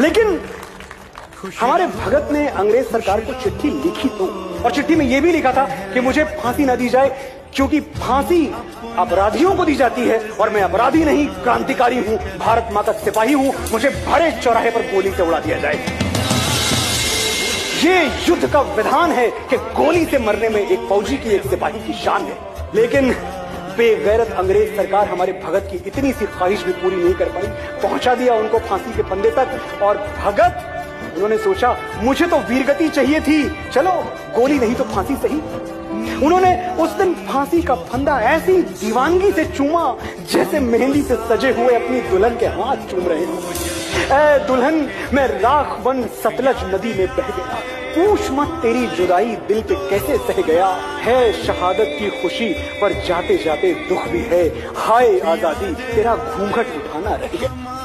लेकिन हमारे भगत ने अंग्रेज सरकार को चिट्ठी लिखी तो, और चिट्ठी में यह भी लिखा था कि मुझे फांसी न दी जाए क्योंकि फांसी अपराधियों को दी जाती है और मैं अपराधी नहीं, क्रांतिकारी हूं, भारत माता का सिपाही हूं, मुझे भरे चौराहे पर गोली से उड़ा दिया जाए। ये युद्ध का विधान है कि गोली से मरने में एक फौजी की, एक सिपाही की शान है। लेकिन बेगैरत अंग्रेज सरकार हमारे भगत की इतनी सी ख्वाहिश भी पूरी नहीं कर पाई, पहुंचा दिया उनको फांसी के फंदे तक। और भगत, उन्होंने सोचा मुझे तो वीरगति चाहिए थी, चलो गोली नहीं तो फांसी सही। उन्होंने उस दिन फांसी का फंदा ऐसी दीवानगी से चूमा जैसे मेहंदी से सजे हुए अपनी दुल्हन के हाथ चूम रहे हो। ऐ दुल्हन, मैं राख बन सतलज नदी में बह गया, पूछ मत तेरी जुदाई दिल पे कैसे सह गया। है शहादत की खुशी पर जाते जाते दुख भी है, हाय आजादी तेरा घूंघट उठाना रह गया।